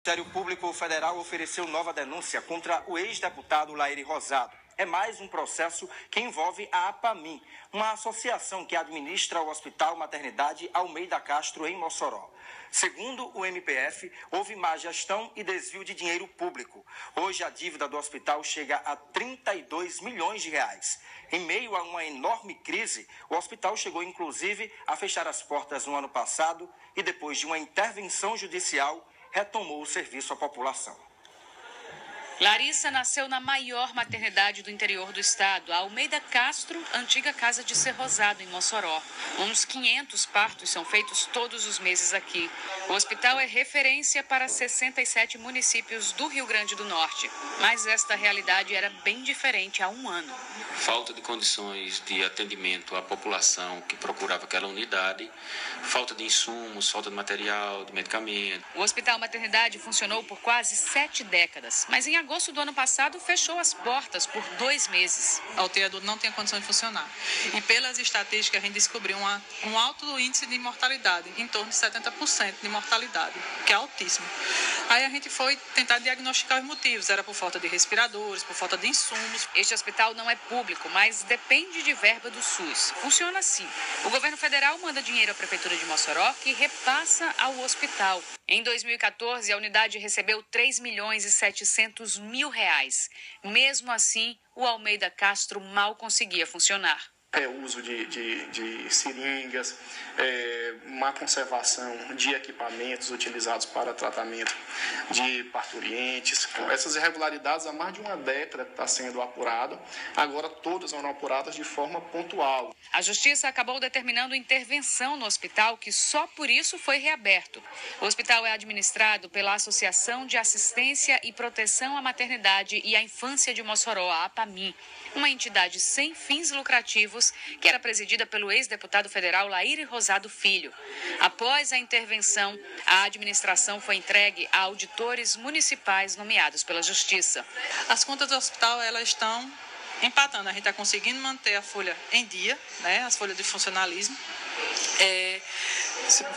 Ministério Público Federal ofereceu nova denúncia contra o ex-deputado Laíri Rosado. É mais um processo que envolve a APAMIM, uma associação que administra o Hospital Maternidade Almeida Castro, em Mossoró. Segundo o MPF, houve má gestão e desvio de dinheiro público. Hoje, a dívida do hospital chega a 32 milhões de reais. Em meio a uma enorme crise, o hospital chegou, inclusive, a fechar as portas no ano passado e, depois de uma intervenção judicial, retomou o serviço à população. Larissa nasceu na maior maternidade do interior do estado, a Almeida Castro, antiga Casa de Ser Rosado, em Mossoró. Uns 500 partos são feitos todos os meses aqui. O hospital é referência para 67 municípios do Rio Grande do Norte. Mas esta realidade era bem diferente há um ano. Falta de condições de atendimento à população que procurava aquela unidade, falta de insumos, falta de material, de medicamento. O Hospital Maternidade funcionou por quase 7 décadas, mas em agosto do ano passado fechou as portas por 2 meses. A UTI adulto não tem condição de funcionar. E pelas estatísticas a gente descobriu um alto índice de mortalidade, em torno de 70% de mortalidade, que é altíssimo. Aí a gente foi tentar diagnosticar os motivos, era por falta de respiradores, por falta de insumos. Este hospital não é público, mas depende de verba do SUS. Funciona assim. O governo federal manda dinheiro à Prefeitura de Mossoró, que repassa ao hospital. Em 2014, a unidade recebeu 3 milhões e 700 mil reais. Mesmo assim, o Almeida Castro mal conseguia funcionar. Uso de seringas, má conservação de equipamentos utilizados para tratamento de parturientes. Essas irregularidades há mais de uma década está sendo apurada, agora todas foram apuradas de forma pontual. A Justiça acabou determinando intervenção no hospital, que só por isso foi reaberto. O hospital é administrado pela Associação de Assistência e Proteção à Maternidade e à Infância de Mossoró, a APAMIM, uma entidade sem fins lucrativos que era presidida pelo ex-deputado federal Laíri Rosado Filho. Após a intervenção, a administração foi entregue a auditores municipais nomeados pela Justiça. As contas do hospital, elas estão empatando. A gente está conseguindo manter a folha em dia, né? As folhas de funcionalismo.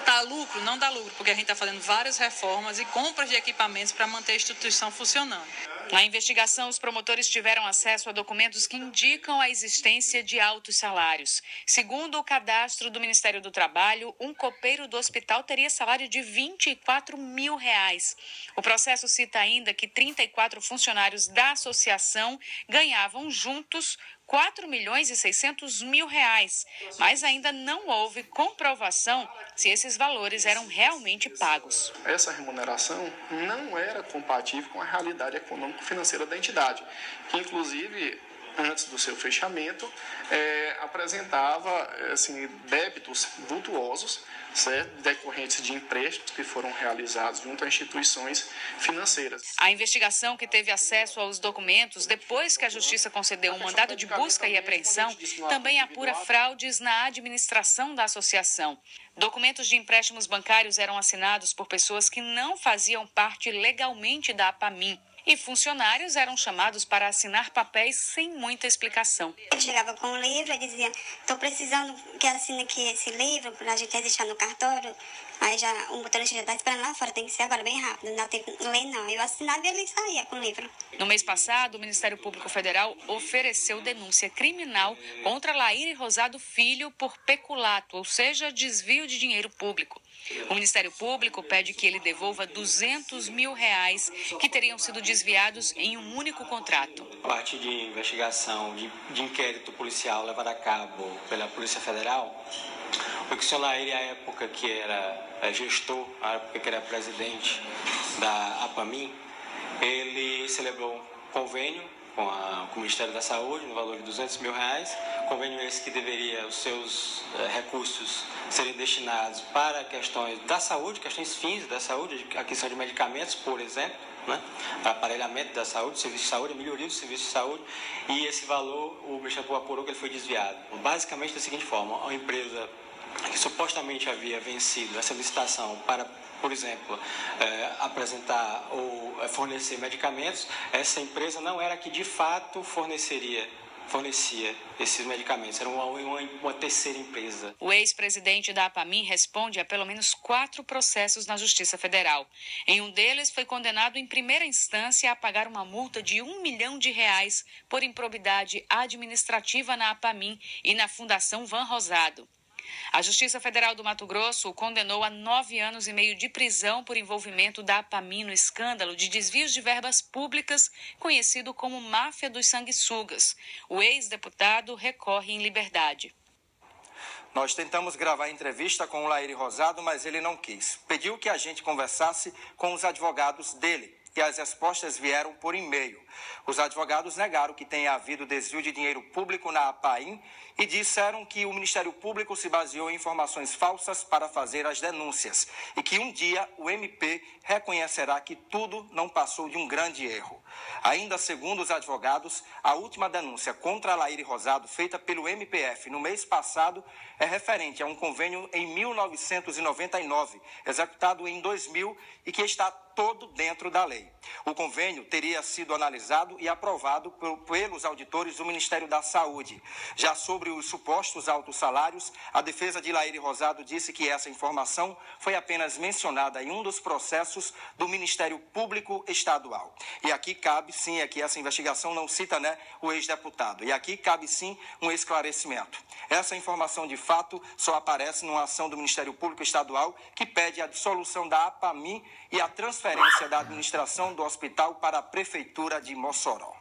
Dá lucro? Não dá lucro, porque a gente está fazendo várias reformas e compras de equipamentos para manter a instituição funcionando. Na investigação, os promotores tiveram acesso a documentos que indicam a existência de altos salários. Segundo o cadastro do Ministério do Trabalho, um copeiro do hospital teria salário de 24 mil reais. O processo cita ainda que 34 funcionários da associação ganhavam juntos 4 milhões e 600 mil reais, mas ainda não houve comprovação se esses valores eram realmente pagos. Essa remuneração não era compatível com a realidade econômico-financeira da entidade, que inclusive, antes do seu fechamento, apresentava débitos vultuosos, certo? Decorrentes de empréstimos que foram realizados junto a instituições financeiras. A investigação, que teve acesso aos documentos depois que a Justiça concedeu um mandado de busca e apreensão, também apura fraudes na administração da associação. Documentos de empréstimos bancários eram assinados por pessoas que não faziam parte legalmente da APAMIM. E funcionários eram chamados para assinar papéis sem muita explicação. Ele chegava com um livro e dizia: estou precisando que assine aqui esse livro para a gente registrar no cartório. Aí já o motorista já está esperando lá fora, tem que ser agora bem rápido, não dá tempo de ler não. Eu assinava e ele saía com o livro. No mês passado, o Ministério Público Federal ofereceu denúncia criminal contra Laíri Rosado Filho por peculato, ou seja, desvio de dinheiro público. O Ministério Público pede que ele devolva 200 mil reais que teriam sido desviados em um único contrato. A partir de investigação, de inquérito policial levado a cabo pela Polícia Federal, o senhor Laíri, à época que era gestor, à época que era presidente da APAMIM, ele celebrou um convênio com o Ministério da Saúde, no valor de 200 mil reais, convênio esse que deveria os seus recursos serem destinados para questões da saúde, questões fins da saúde, a questão de medicamentos, por exemplo, né? Para aparelhamento da saúde, serviço de saúde, melhoria do serviço de saúde, e esse valor o Ministério Público apurou que ele foi desviado. Basicamente da seguinte forma: uma empresa que supostamente havia vencido essa licitação para, por exemplo, apresentar ou fornecer medicamentos, essa empresa não era a que de fato forneceria fornecia esses medicamentos, era uma terceira empresa. O ex-presidente da APAMIM responde a pelo menos 4 processos na Justiça Federal. Em um deles, foi condenado em primeira instância a pagar uma multa de R$1 milhão por improbidade administrativa na APAMIM e na Fundação Van Rosado. A Justiça Federal do Mato Grosso o condenou a 9 anos e meio de prisão por envolvimento da APAMIM no escândalo de desvios de verbas públicas, conhecido como máfia dos sanguessugas. O ex-deputado recorre em liberdade. Nós tentamos gravar a entrevista com o Laíri Rosado, mas ele não quis. Pediu que a gente conversasse com os advogados dele e as respostas vieram por e-mail. Os advogados negaram que tenha havido desvio de dinheiro público na APAIM e disseram que o Ministério Público se baseou em informações falsas para fazer as denúncias e que um dia o MP reconhecerá que tudo não passou de um grande erro. Ainda segundo os advogados, a última denúncia contra a Laíri Rosado, feita pelo MPF no mês passado, é referente a um convênio em 1999, executado em 2000 e que está todo dentro da lei. O convênio teria sido analisado e aprovado pelos auditores do Ministério da Saúde. Já sobre os supostos altos salários, a defesa de Laíri Rosado disse que essa informação foi apenas mencionada em um dos processos do Ministério Público Estadual. E aqui cabe sim, aqui essa investigação não cita, o ex-deputado. E aqui cabe sim um esclarecimento. Essa informação de fato só aparece numa ação do Ministério Público Estadual que pede a dissolução da APAMIM e a transferência da administração do hospital para a Prefeitura de Mossoró.